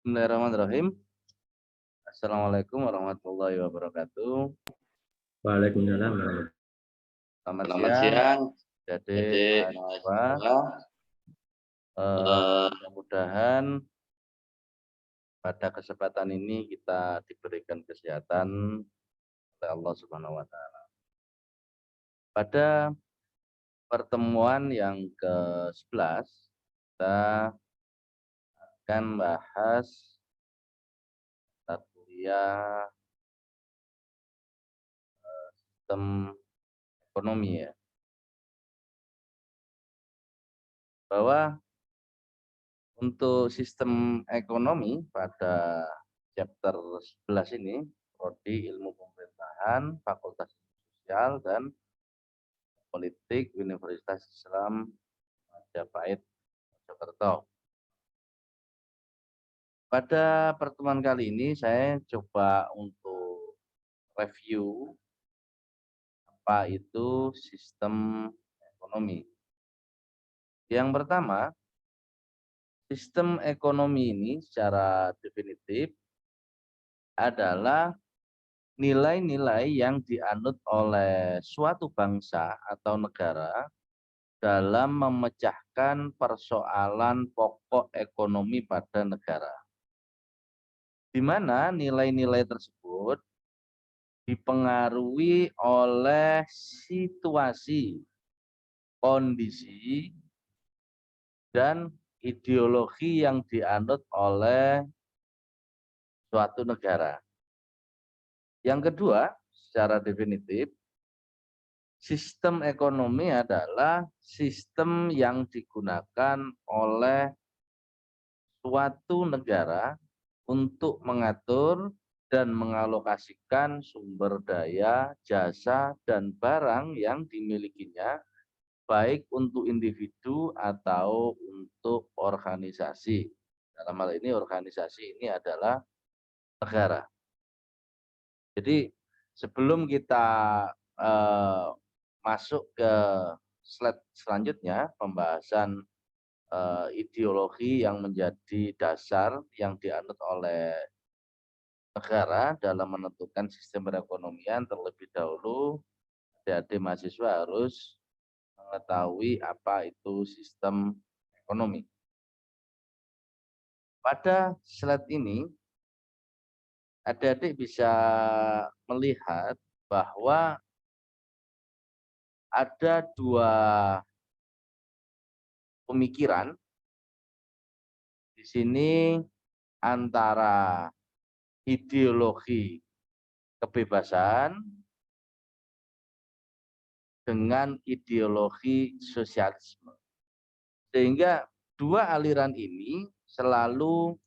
Bismillahirrahmanirrahim. Assalamualaikum warahmatullahi wabarakatuh. Waalaikumsalam warahmatullahi Selamat Selamat siang, siang, adik mahasiswa. mahasiswa. Mudah-mudahan pada kesempatan ini kita diberikan kesehatan oleh Allah Subhanahu wa Ta'ala. Pada pertemuan yang ke-11 kita akan bahas mata kuliah sistem ekonomi ya. Bahwa untuk sistem ekonomi pada chapter 11 ini, prodi ilmu pemerintahan, Fakultas Ilmu Sosial dan Politik Universitas Islam Majapahit, Mojokerto. Pada pertemuan kali ini saya coba untuk review apa itu sistem ekonomi. Yang pertama, sistem ekonomi ini secara definitif adalah nilai-nilai yang dianut oleh suatu bangsa atau negara dalam memecahkan persoalan pokok ekonomi pada negara, di mana nilai-nilai tersebut dipengaruhi oleh situasi, kondisi, dan ideologi yang dianut oleh suatu negara. Yang kedua, secara definitif, sistem ekonomi adalah sistem yang digunakan oleh suatu negara untuk mengatur dan mengalokasikan sumber daya, jasa, dan barang yang dimilikinya, baik untuk individu atau untuk organisasi. Dalam hal ini organisasi ini adalah negara. Jadi sebelum kita masuk ke slide selanjutnya, pembahasan ideologi yang menjadi dasar yang dianut oleh negara dalam menentukan sistem perekonomian, terlebih dahulu adik-adik mahasiswa harus mengetahui apa itu sistem ekonomi. Pada slide ini, adik-adik bisa melihat bahwa ada dua pemikiran di sini antara ideologi kebebasan dengan ideologi sosialisme. Sehingga dua aliran ini selalu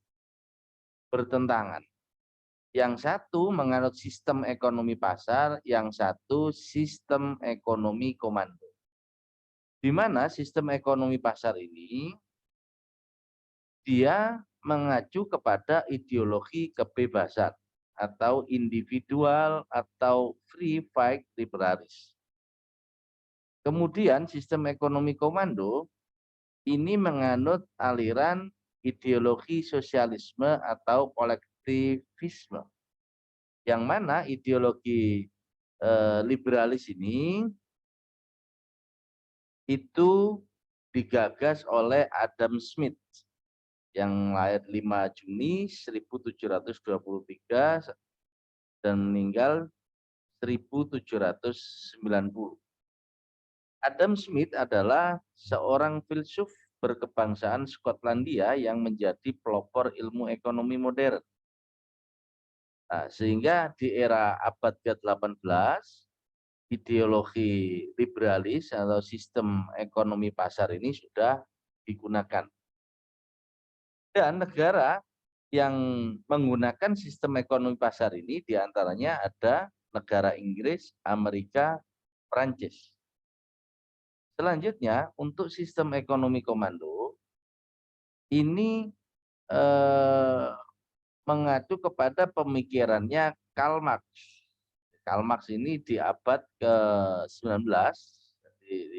bertentangan. Yang satu menganut sistem ekonomi pasar, yang satu sistem ekonomi komando. Di mana sistem ekonomi pasar ini dia mengacu kepada ideologi kebebasan atau individual atau free fight liberalis. Kemudian sistem ekonomi komando ini menganut aliran ideologi sosialisme atau kolektivisme. Yang mana ideologi liberalis ini itu digagas oleh Adam Smith yang lahir 5 Juni 1723 dan meninggal 1790. Adam Smith adalah seorang filsuf berkebangsaan Skotlandia yang menjadi pelopor ilmu ekonomi modern. Nah, sehingga di era abad ke-18, ideologi liberalis atau sistem ekonomi pasar ini sudah digunakan. Dan negara yang menggunakan sistem ekonomi pasar ini diantaranya ada negara Inggris, Amerika, Prancis. Selanjutnya, untuk sistem ekonomi komando, ini mengacu kepada pemikirannya Karl Marx. Karl Marx ini di abad ke-19,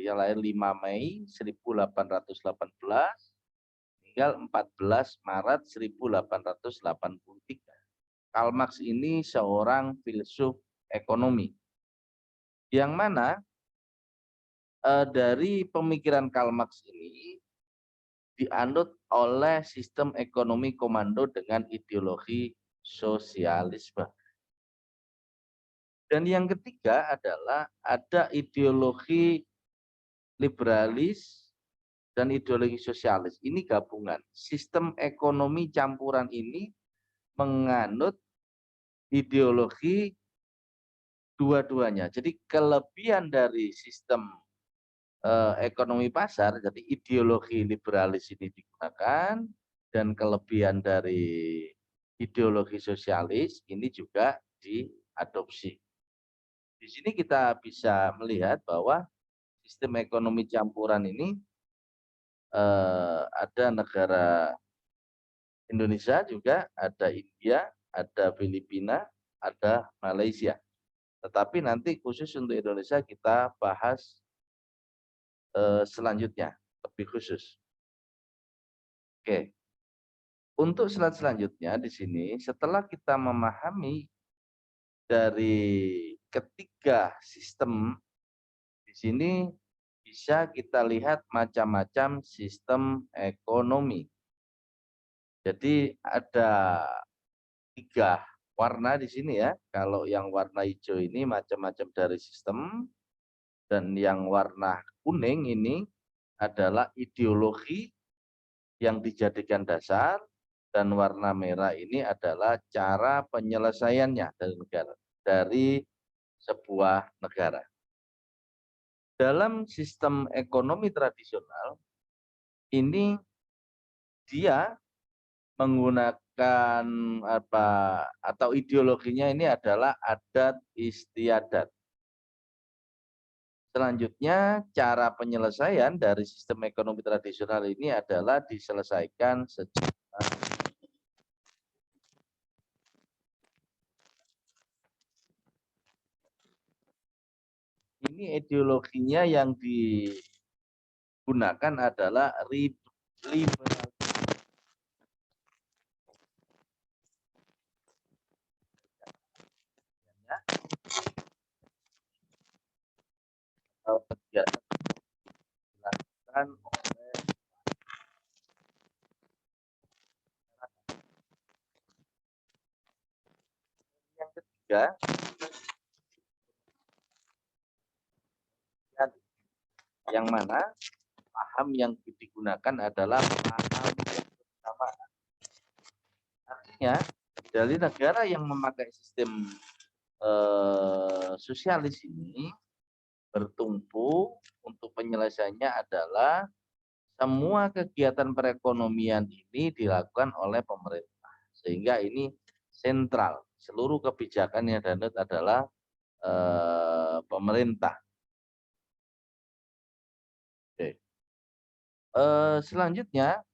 yang lahir 5 Mei 1818, tanggal 14 Maret 1883. Karl Marx ini seorang filsuf ekonomi, yang mana dari pemikiran Karl Marx ini dianut oleh sistem ekonomi komando dengan ideologi sosialisme. Dan yang ketiga adalah ada ideologi liberalis dan ideologi sosialis. Ini gabungan. Sistem ekonomi campuran ini menganut ideologi dua-duanya. Jadi kelebihan dari sistem ekonomi pasar, jadi ideologi liberalis ini digunakan, dan kelebihan dari ideologi sosialis ini juga diadopsi. Di sini kita bisa melihat bahwa sistem ekonomi campuran ini ada negara Indonesia juga, ada India, ada Filipina, ada Malaysia. Tetapi nanti khusus untuk Indonesia kita bahas selanjutnya, lebih khusus. Oke. Untuk slide selanjutnya di sini, setelah kita memahami dari ketiga sistem, di sini bisa kita lihat macam-macam sistem ekonomi. Jadi ada 3 warna di sini ya. Kalau yang warna hijau ini macam-macam dari sistem, dan yang warna kuning ini adalah ideologi yang dijadikan dasar, dan warna merah ini adalah cara penyelesaiannya dari sebuah negara. Dalam sistem ekonomi tradisional ini dia menggunakan atau ideologinya ini adalah adat istiadat. Selanjutnya, cara penyelesaian dari sistem ekonomi tradisional ini adalah diselesaikan secara ini ideologinya yang digunakan adalah liberal. Kegiatan dilakukan oleh yang ketiga, yang mana paham yang digunakan adalah paham kebersamaan. Artinya dari negara yang memakai sistem sosialis ini bertumpu untuk penyelesaiannya adalah semua kegiatan perekonomian ini dilakukan oleh pemerintah, sehingga ini sentral. Seluruh kebijakan yang dianut adalah pemerintah. Oke. Selanjutnya,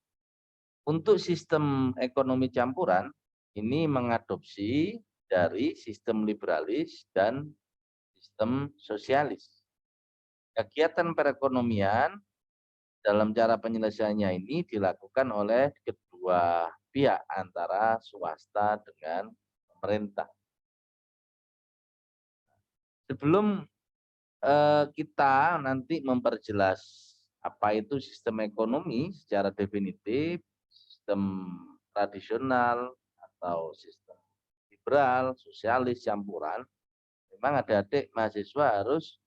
untuk sistem ekonomi campuran ini mengadopsi dari sistem liberalis dan sistem sosialis. Kegiatan perekonomian dalam cara penyelesaiannya ini dilakukan oleh kedua pihak antara swasta dengan pemerintah. Sebelum kita nanti memperjelas apa itu sistem ekonomi secara definitif, sistem tradisional atau sistem liberal, sosialis, campuran, memang adik-adik mahasiswa harus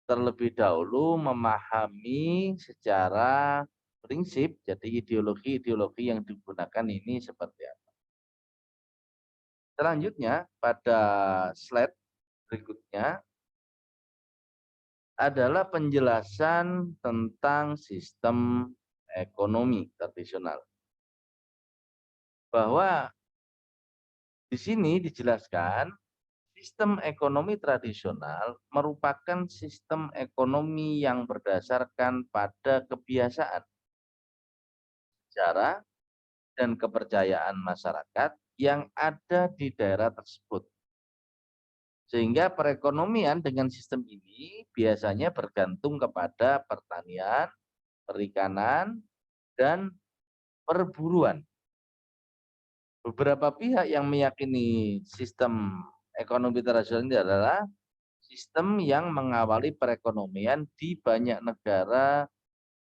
terlebih dahulu memahami secara prinsip, jadi ideologi-ideologi yang digunakan ini seperti apa. Selanjutnya, pada slide berikutnya adalah penjelasan tentang sistem ekonomi tradisional. Bahwa di sini dijelaskan sistem ekonomi tradisional merupakan sistem ekonomi yang berdasarkan pada kebiasaan, sejarah, dan kepercayaan masyarakat yang ada di daerah tersebut. Sehingga perekonomian dengan sistem ini biasanya bergantung kepada pertanian, perikanan, dan perburuan. Beberapa pihak yang meyakini sistem ekonomi tradisional ini adalah sistem yang mengawali perekonomian di banyak negara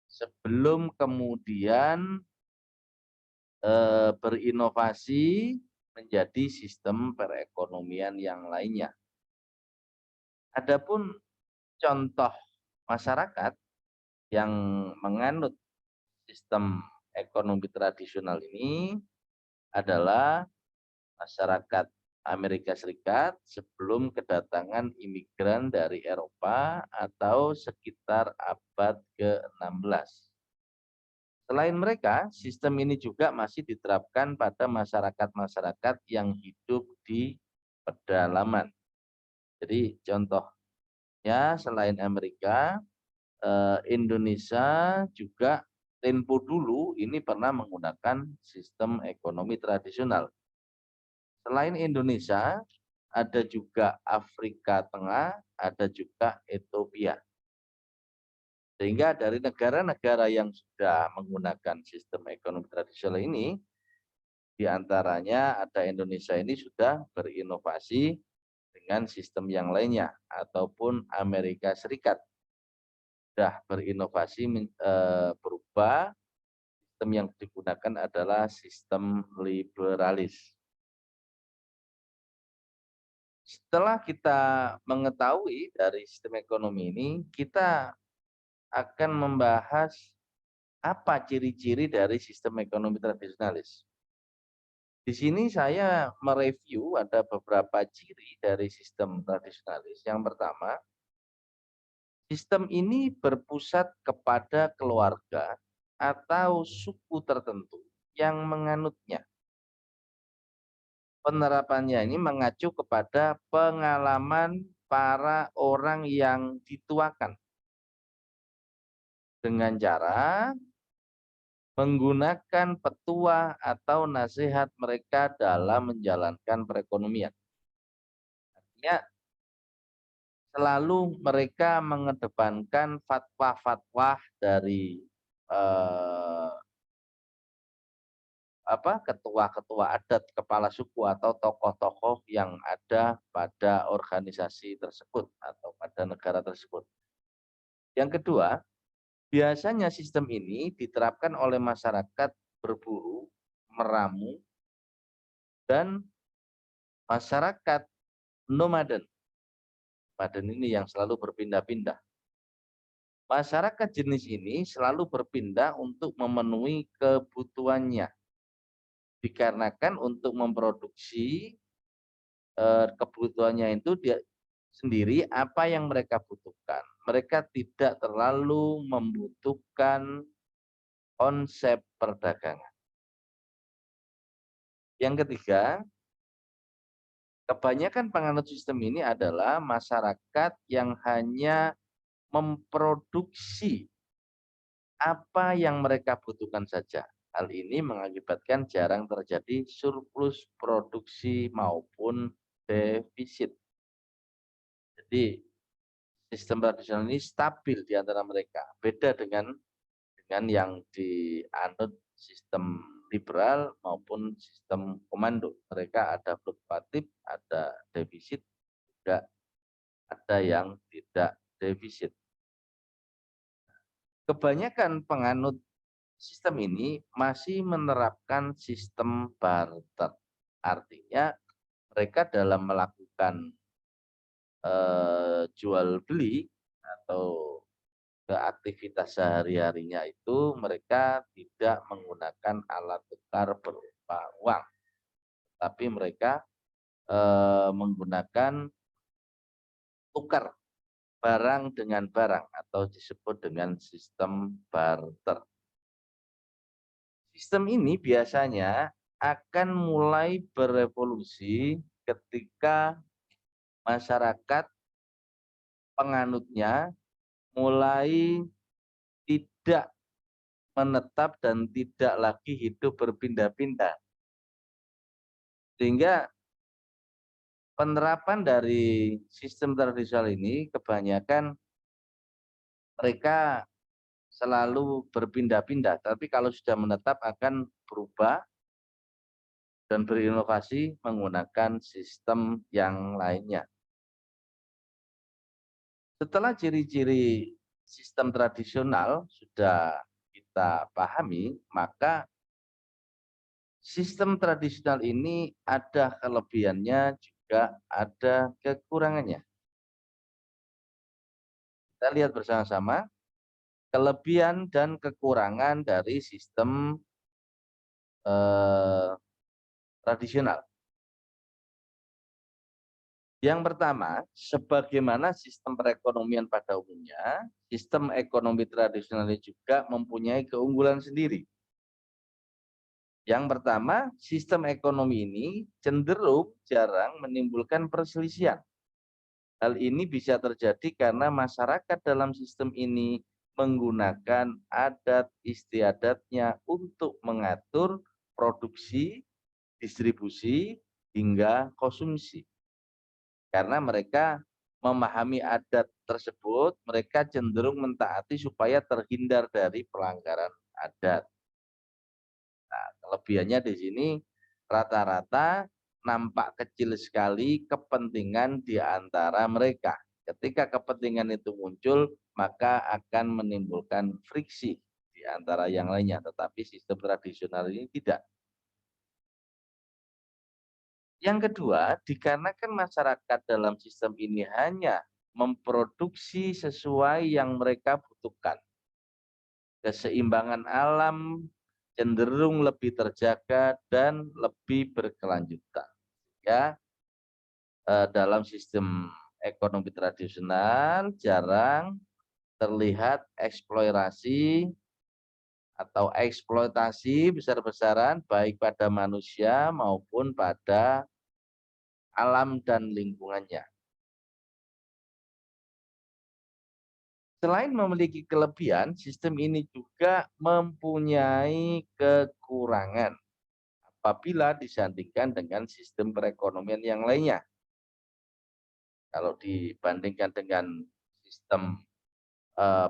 sebelum kemudian berinovasi menjadi sistem perekonomian yang lainnya. Adapun contoh masyarakat yang menganut sistem ekonomi tradisional ini adalah masyarakat Amerika Serikat sebelum kedatangan imigran dari Eropa atau sekitar abad ke-16. Selain mereka, sistem ini juga masih diterapkan pada masyarakat-masyarakat yang hidup di pedalaman. Jadi contohnya selain Amerika, Indonesia juga tempo dulu ini pernah menggunakan sistem ekonomi tradisional. Selain Indonesia, ada juga Afrika Tengah, ada juga Ethiopia. Sehingga dari negara-negara yang sudah menggunakan sistem ekonomi tradisional ini, diantaranya ada Indonesia ini sudah berinovasi dengan sistem yang lainnya, ataupun Amerika Serikat sudah berinovasi berubah, sistem yang digunakan adalah sistem liberalis. Setelah kita mengetahui dari sistem ekonomi ini, kita akan membahas apa ciri-ciri dari sistem ekonomi tradisionalis. Di sini saya mereview ada beberapa ciri dari sistem tradisionalis. Yang pertama, sistem ini berpusat kepada keluarga atau suku tertentu yang menganutnya. Penerapannya ini mengacu kepada pengalaman para orang yang dituakan dengan cara menggunakan petua atau nasihat mereka dalam menjalankan perekonomian. Artinya selalu mereka mengedepankan fatwa-fatwa dari ketua-ketua adat, kepala suku atau tokoh-tokoh yang ada pada organisasi tersebut atau pada negara tersebut. Yang kedua, biasanya sistem ini diterapkan oleh masyarakat berburu, meramu, dan masyarakat nomaden. Nomaden ini yang selalu berpindah-pindah. Masyarakat jenis ini selalu berpindah untuk memenuhi kebutuhannya. Dikarenakan untuk memproduksi kebutuhannya itu dia sendiri apa yang mereka butuhkan. Mereka tidak terlalu membutuhkan konsep perdagangan. Yang ketiga, kebanyakan penganut sistem ini adalah masyarakat yang hanya memproduksi apa yang mereka butuhkan saja. Hal ini mengakibatkan jarang terjadi surplus produksi maupun defisit. Jadi sistem tradisional ini stabil di antara mereka. Beda dengan yang dianut sistem liberal maupun sistem komando. Mereka ada fluktuatif, ada defisit, juga ada yang tidak defisit. Kebanyakan penganut sistem ini masih menerapkan sistem barter. Artinya mereka dalam melakukan jual beli atau ke aktivitas sehari-harinya itu mereka tidak menggunakan alat tukar berupa uang, tapi mereka menggunakan tukar barang dengan barang atau disebut dengan sistem barter. Sistem ini biasanya akan mulai berevolusi ketika masyarakat penganutnya mulai tidak menetap dan tidak lagi hidup berpindah-pindah. Sehingga penerapan dari sistem tradisional ini kebanyakan mereka selalu berpindah-pindah, tapi kalau sudah menetap akan berubah dan berinovasi menggunakan sistem yang lainnya. Setelah ciri-ciri sistem tradisional sudah kita pahami, maka sistem tradisional ini ada kelebihannya juga ada kekurangannya. Kita lihat bersama-sama kelebihan dan kekurangan dari sistem tradisional. Yang pertama, sebagaimana sistem perekonomian pada umumnya, sistem ekonomi tradisional ini juga mempunyai keunggulan sendiri. Yang pertama, sistem ekonomi ini cenderung jarang menimbulkan perselisihan. Hal ini bisa terjadi karena masyarakat dalam sistem ini menggunakan adat istiadatnya untuk mengatur produksi, distribusi, hingga konsumsi. Karena mereka memahami adat tersebut, mereka cenderung mentaati supaya terhindar dari pelanggaran adat. Nah, kelebihannya di sini rata-rata nampak kecil sekali kepentingan di antara mereka. Ketika kepentingan itu muncul, maka akan menimbulkan friksi di antara yang lainnya. Tetapi sistem tradisional ini tidak. Yang kedua, dikarenakan masyarakat dalam sistem ini hanya memproduksi sesuai yang mereka butuhkan. Keseimbangan alam cenderung lebih terjaga dan lebih berkelanjutan. Ya, dalam sistem ekonomi tradisional jarang terlihat eksplorasi atau eksploitasi besar-besaran baik pada manusia maupun pada alam dan lingkungannya. Selain memiliki kelebihan, sistem ini juga mempunyai kekurangan apabila disandingkan dengan sistem perekonomian yang lainnya. Kalau dibandingkan dengan sistem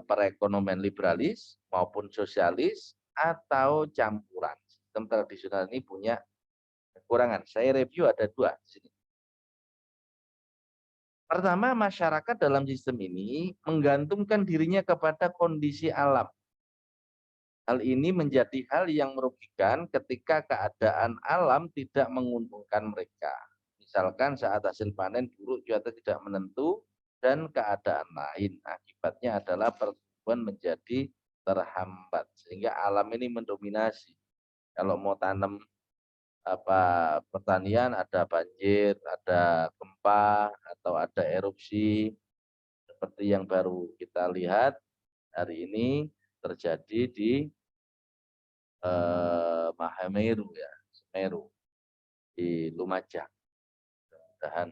perekonomian liberalis maupun sosialis atau campuran, sistem tradisional ini punya kekurangan. Saya review ada dua di sini. Pertama, masyarakat dalam sistem ini menggantungkan dirinya kepada kondisi alam. Hal ini menjadi hal yang merugikan ketika keadaan alam tidak menguntungkan mereka. Misalkan saat hasil panen buruk, cuaca tidak menentu, dan keadaan lain. Akibatnya adalah pertumbuhan menjadi terhambat. Sehingga alam ini mendominasi. Kalau mau tanam pertanian ada banjir, ada gempa, atau ada erupsi. Seperti yang baru kita lihat hari ini terjadi di Mahameru ya, Semeru di Lumajang. Mudah-mudahan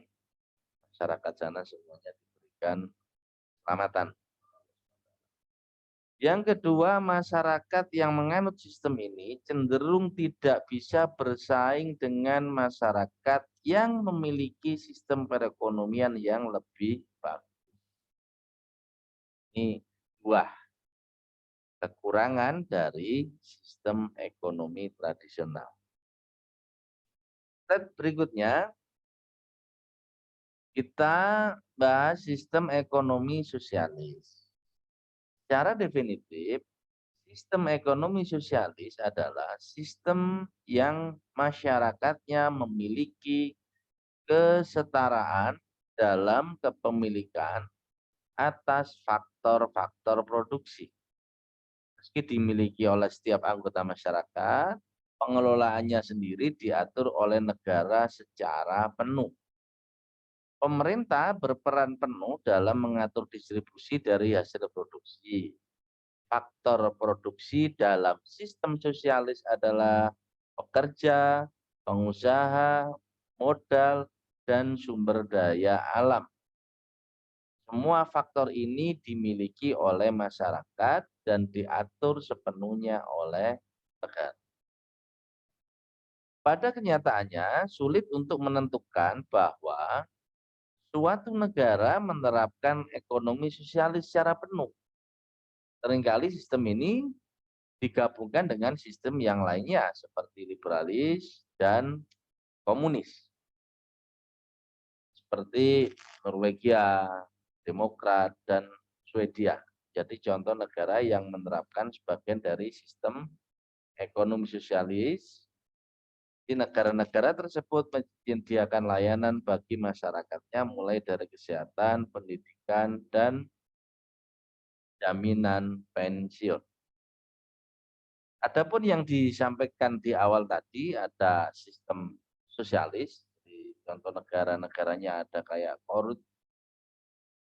masyarakat sana semuanya diberikan keselamatan. Yang kedua, masyarakat yang menganut sistem ini cenderung tidak bisa bersaing dengan masyarakat yang memiliki sistem perekonomian yang lebih bagus. Ini dua kekurangan dari sistem ekonomi tradisional. Slide berikutnya, kita bahas sistem ekonomi sosialis. Secara definitif, sistem ekonomi sosialis adalah sistem yang masyarakatnya memiliki kesetaraan dalam kepemilikan atas faktor-faktor produksi. Meski dimiliki oleh setiap anggota masyarakat, pengelolaannya sendiri diatur oleh negara secara penuh. Pemerintah berperan penuh dalam mengatur distribusi dari hasil produksi. Faktor produksi dalam sistem sosialis adalah pekerja, pengusaha, modal, dan sumber daya alam. Semua faktor ini dimiliki oleh masyarakat dan diatur sepenuhnya oleh negara. Pada kenyataannya, sulit untuk menentukan bahwa suatu negara menerapkan ekonomi sosialis secara penuh. seringkali sistem ini digabungkan dengan sistem yang lainnya seperti liberalis dan komunis. Seperti Norwegia, Demokrat, dan Swedia. Jadi contoh negara yang menerapkan sebagian dari sistem ekonomi sosialis. Di negara-negara tersebut menyediakan layanan bagi masyarakatnya mulai dari kesehatan, pendidikan, dan jaminan pensiun. Adapun yang disampaikan di awal tadi ada sistem sosialis, di contoh negara-negaranya ada kayak Korut,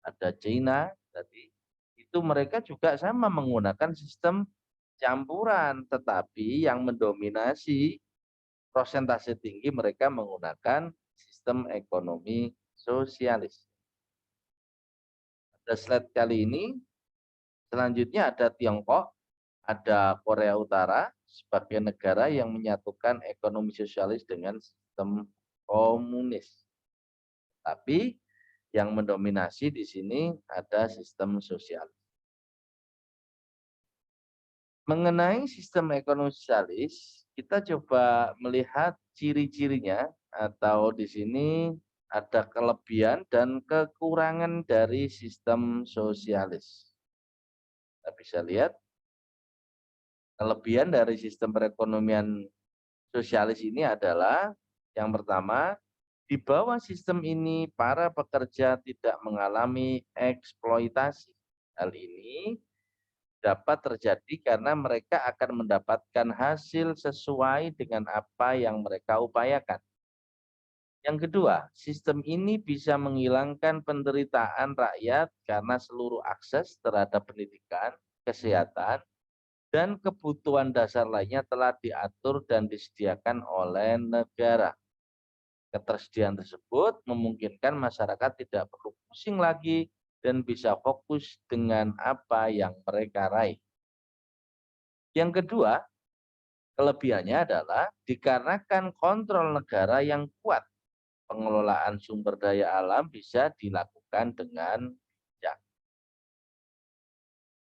ada China tadi, itu mereka juga sama menggunakan sistem campuran, tetapi yang mendominasi persentase tinggi mereka menggunakan sistem ekonomi sosialis. Pada slide kali ini, selanjutnya ada Tiongkok, ada Korea Utara sebagai negara yang menyatukan ekonomi sosialis dengan sistem komunis. Tapi yang mendominasi di sini ada sistem sosialis. Mengenai sistem ekonomi sosialis, kita coba melihat ciri-cirinya atau di sini ada kelebihan dan kekurangan dari sistem sosialis. Kita bisa lihat kelebihan dari sistem perekonomian sosialis ini adalah yang pertama, di bawah sistem ini para pekerja tidak mengalami eksploitasi. Hal ini dapat terjadi karena mereka akan mendapatkan hasil sesuai dengan apa yang mereka upayakan. Yang kedua, sistem ini bisa menghilangkan penderitaan rakyat karena seluruh akses terhadap pendidikan, kesehatan, dan kebutuhan dasar lainnya telah diatur dan disediakan oleh negara. Ketersediaan tersebut memungkinkan masyarakat tidak perlu pusing lagi dan bisa fokus dengan apa yang mereka raih. Yang kedua, kelebihannya adalah dikarenakan kontrol negara yang kuat, pengelolaan sumber daya alam bisa dilakukan dengan bijak.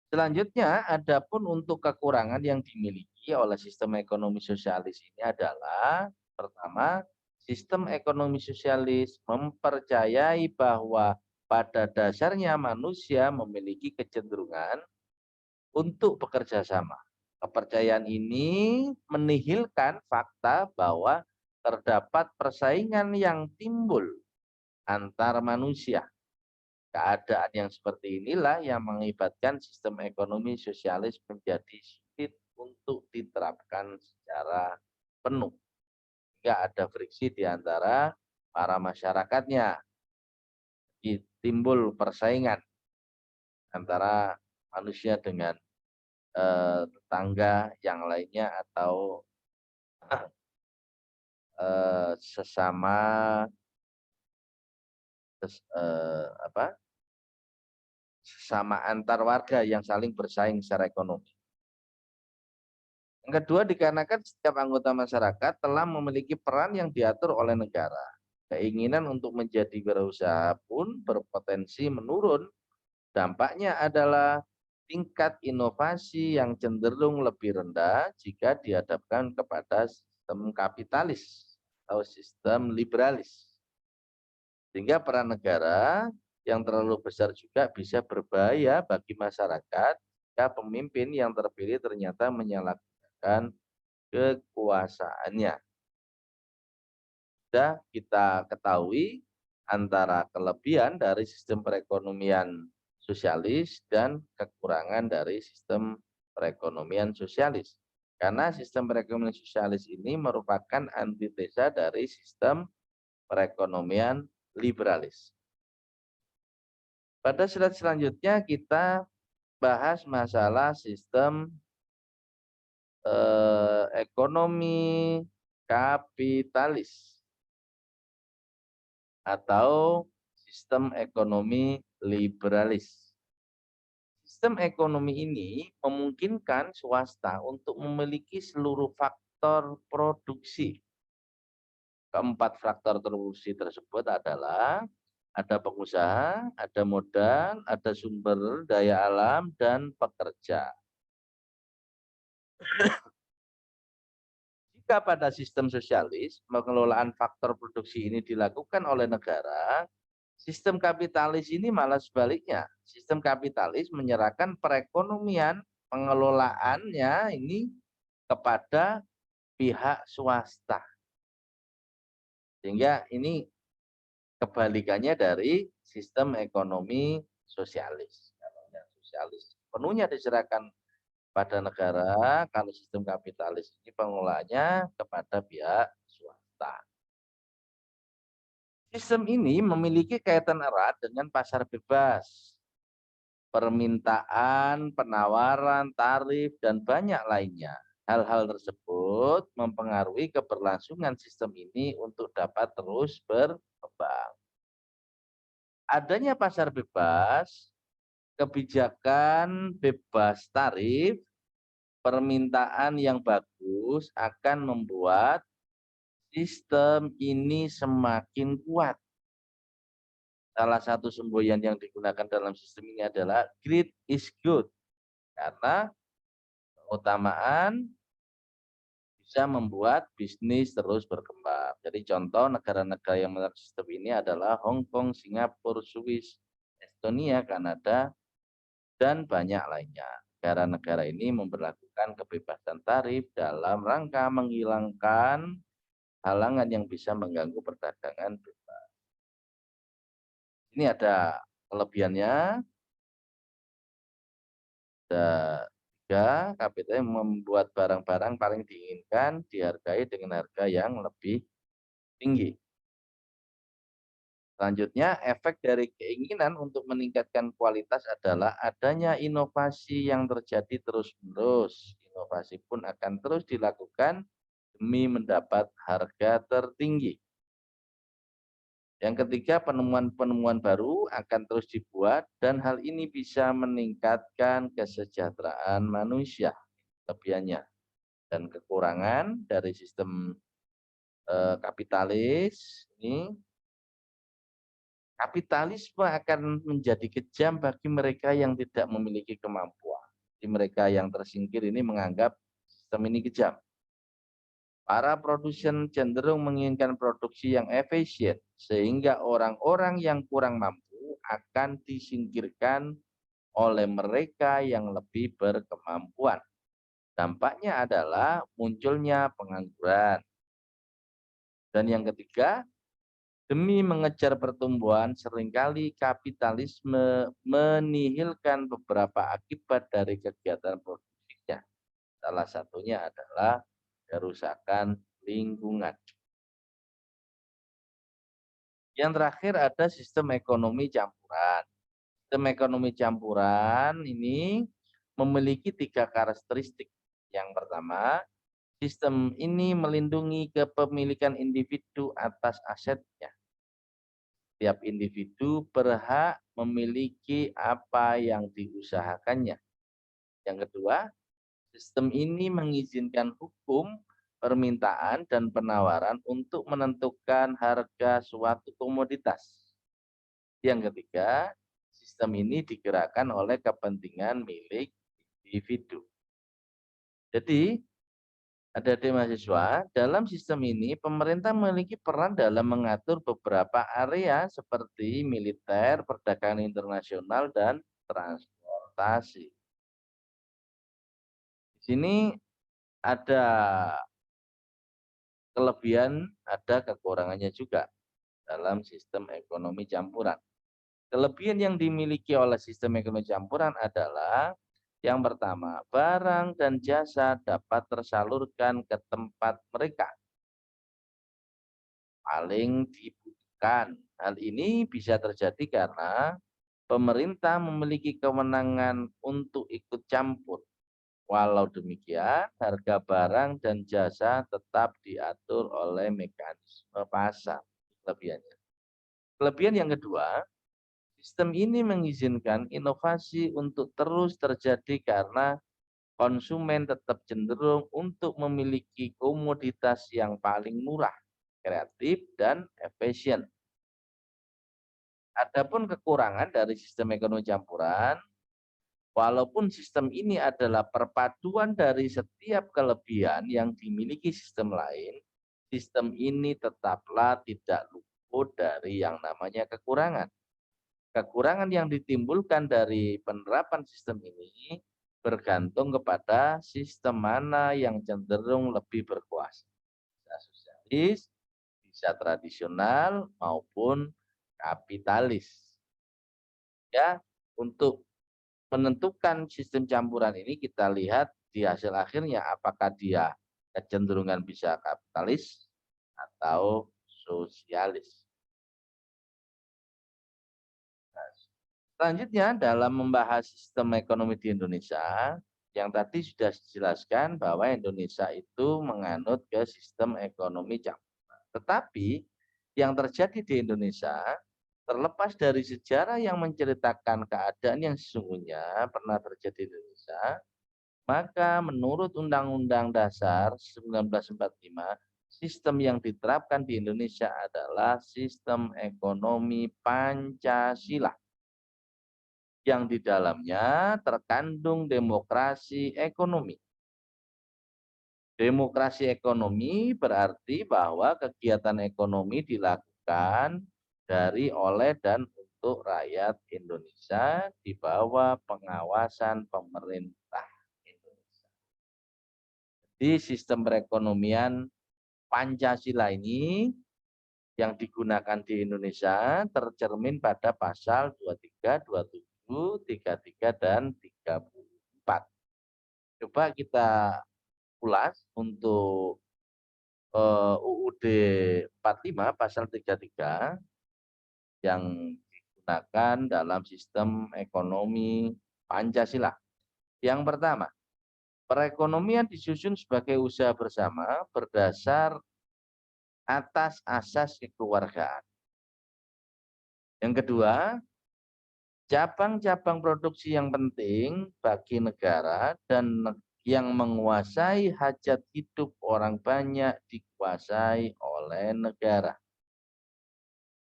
Selanjutnya, adapun untuk kekurangan yang dimiliki oleh sistem ekonomi sosialis ini adalah pertama, sistem ekonomi sosialis mempercayai bahwa pada dasarnya manusia memiliki kecenderungan untuk bekerja sama. Kepercayaan ini menihilkan fakta bahwa terdapat persaingan yang timbul antar manusia. Keadaan yang seperti inilah yang mengakibatkan sistem ekonomi sosialis menjadi sulit untuk diterapkan secara penuh. Hingga ada friksi di antara para masyarakatnya. Timbul persaingan antara manusia dengan tetangga yang lainnya atau sesama sesama antar warga yang saling bersaing secara ekonomi. Yang kedua, dikarenakan setiap anggota masyarakat telah memiliki peran yang diatur oleh negara. Keinginan untuk menjadi wirausaha pun berpotensi menurun. Dampaknya adalah tingkat inovasi yang cenderung lebih rendah jika dihadapkan kepada sistem kapitalis atau sistem liberalis. Sehingga peran negara yang terlalu besar juga bisa berbahaya bagi masyarakat jika pemimpin yang terpilih ternyata menyalahgunakan kekuasaannya. Sudah kita ketahui antara kelebihan dari sistem perekonomian sosialis dan kekurangan dari sistem perekonomian sosialis. Karena sistem perekonomian sosialis ini merupakan antitesa dari sistem perekonomian liberalis. Pada slide selanjutnya kita bahas masalah sistem ekonomi kapitalis atau sistem ekonomi liberalis. Sistem ekonomi ini memungkinkan swasta untuk memiliki seluruh faktor produksi. Keempat faktor produksi tersebut adalah Ada pengusaha, ada modal, ada sumber daya alam, dan pekerja. Jika pada sistem sosialis, pengelolaan faktor produksi ini dilakukan oleh negara, sistem kapitalis ini malah sebaliknya. Sistem kapitalis menyerahkan perekonomian pengelolaannya ini kepada pihak swasta. Sehingga ini kebalikannya dari sistem ekonomi sosialis. Kalau yang sosialis penuhnya diserahkan pada negara, kalau sistem kapitalis ini pengelolaannya kepada pihak swasta. Sistem ini memiliki kaitan erat dengan pasar bebas. Permintaan, penawaran, tarif, dan banyak lainnya. Hal-hal tersebut mempengaruhi keberlangsungan sistem ini untuk dapat terus berkembang. Adanya pasar bebas, kebijakan bebas tarif, permintaan yang bagus akan membuat sistem ini semakin kuat. Salah satu semboyan yang digunakan dalam sistem ini adalah greed is good. Karena keutamaan bisa membuat bisnis terus berkembang. Jadi contoh negara-negara yang menerapkan sistem ini adalah Hong Kong, Singapura, Swiss, Estonia, Kanada, dan banyak lainnya. Negara-negara ini memberlakukan kebebasan tarif dalam rangka menghilangkan halangan yang bisa mengganggu perdagangan bebas. Ini ada kelebihannya. Ada tiga, KPT membuat barang-barang paling diinginkan dihargai dengan harga yang lebih tinggi. Selanjutnya, efek dari keinginan untuk meningkatkan kualitas adalah adanya inovasi yang terjadi terus-menerus. Inovasi pun akan terus dilakukan demi mendapat harga tertinggi. Yang ketiga, penemuan-penemuan baru akan terus dibuat dan hal ini bisa meningkatkan kesejahteraan manusia. Kelebihannya dan kekurangan dari sistem kapitalis ini, kapitalisme akan menjadi kejam bagi mereka yang tidak memiliki kemampuan. Jadi mereka yang tersingkir ini menganggap sistem ini kejam. Para produsen cenderung menginginkan produksi yang efisien, sehingga orang-orang yang kurang mampu akan disingkirkan oleh mereka yang lebih berkemampuan. Dampaknya adalah munculnya pengangguran. Dan yang ketiga, demi mengejar pertumbuhan, seringkali kapitalisme menihilkan beberapa akibat dari kegiatan produksinya. Salah satunya adalah kerusakan lingkungan. Yang terakhir ada sistem ekonomi campuran. Sistem ekonomi campuran ini memiliki tiga karakteristik. Yang pertama, sistem ini melindungi kepemilikan individu atas asetnya. Tiap individu berhak memiliki apa yang diusahakannya. Yang kedua, sistem ini mengizinkan hukum, permintaan, dan penawaran untuk menentukan harga suatu komoditas. Yang ketiga, sistem ini digerakkan oleh kepentingan milik individu. Jadi, adik-adik mahasiswa, dalam sistem ini pemerintah memiliki peran dalam mengatur beberapa area seperti militer, perdagangan internasional, dan transportasi. Di sini ada kelebihan, ada kekurangannya juga dalam sistem ekonomi campuran. Kelebihan yang dimiliki oleh sistem ekonomi campuran adalah yang pertama, barang dan jasa dapat tersalurkan ke tempat mereka paling dibutuhkan. Hal ini bisa terjadi karena pemerintah memiliki kewenangan untuk ikut campur. Walau demikian, harga barang dan jasa tetap diatur oleh mekanisme pasar. Kelebihannya. Kelebihan yang kedua, sistem ini mengizinkan inovasi untuk terus terjadi karena konsumen tetap cenderung untuk memiliki komoditas yang paling murah, kreatif, dan efisien. Adapun kekurangan dari sistem ekonomi campuran, walaupun sistem ini adalah perpaduan dari setiap kelebihan yang dimiliki sistem lain, sistem ini tetaplah tidak luput dari yang namanya kekurangan. Kekurangan yang ditimbulkan dari penerapan sistem ini bergantung kepada sistem mana yang cenderung lebih berkuasa. Bisa sosialis, bisa tradisional maupun kapitalis. Ya, untuk menentukan sistem campuran ini kita lihat di hasil akhirnya apakah dia kecenderungan bisa kapitalis atau sosialis. Nah, selanjutnya dalam membahas sistem ekonomi di Indonesia, yang tadi sudah dijelaskan bahwa Indonesia itu menganut ke sistem ekonomi campuran. Tetapi yang terjadi di Indonesia, terlepas dari sejarah yang menceritakan keadaan yang sesungguhnya pernah terjadi di Indonesia, maka menurut Undang-Undang Dasar 1945, sistem yang diterapkan di Indonesia adalah sistem ekonomi Pancasila, yang di dalamnya terkandung demokrasi ekonomi. Demokrasi ekonomi berarti bahwa kegiatan ekonomi dilakukan dari, oleh, dan untuk rakyat Indonesia di bawah pengawasan pemerintah Indonesia. Di sistem perekonomian Pancasila ini yang digunakan di Indonesia tercermin pada pasal 23, 27, 33, dan 34. Coba kita ulas untuk UUD 45 pasal 33 yang digunakan dalam sistem ekonomi Pancasila. Yang pertama, perekonomian disusun sebagai usaha bersama berdasar atas asas kekeluargaan. Yang kedua, cabang-cabang produksi yang penting bagi negara dan yang menguasai hajat hidup orang banyak dikuasai oleh negara.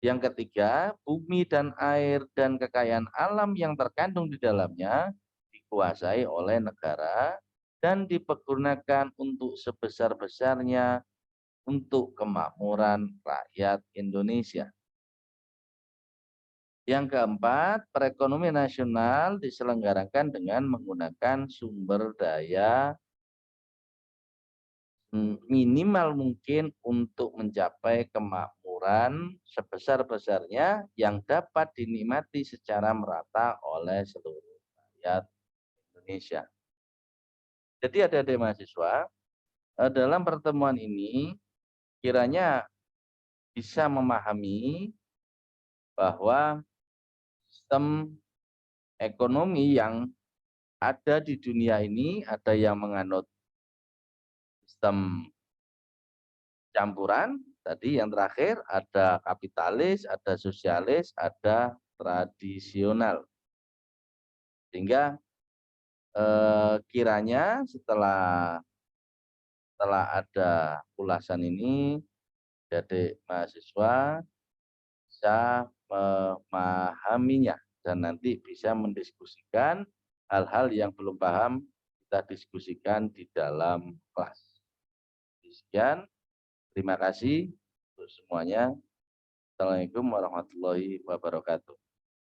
Yang ketiga, bumi dan air dan kekayaan alam yang terkandung di dalamnya dikuasai oleh negara dan dipergunakan untuk sebesar-besarnya untuk kemakmuran rakyat Indonesia. Yang keempat, perekonomian nasional diselenggarakan dengan menggunakan sumber daya minimal mungkin untuk mencapai kemakmuran sebesar-besarnya yang dapat dinikmati secara merata oleh seluruh rakyat Indonesia. Jadi adik-adik mahasiswa, dalam pertemuan ini kiranya bisa memahami bahwa sistem ekonomi yang ada di dunia ini ada yang menganut sistem campuran, tadi yang terakhir ada kapitalis, ada sosialis, ada tradisional. Sehingga kiranya setelah ada ulasan ini, jadi mahasiswa bisa memahaminya dan nanti bisa mendiskusikan hal-hal yang belum paham, kita diskusikan di dalam kelas. Sekian, terima kasih untuk semuanya. Assalamualaikum warahmatullahi wabarakatuh.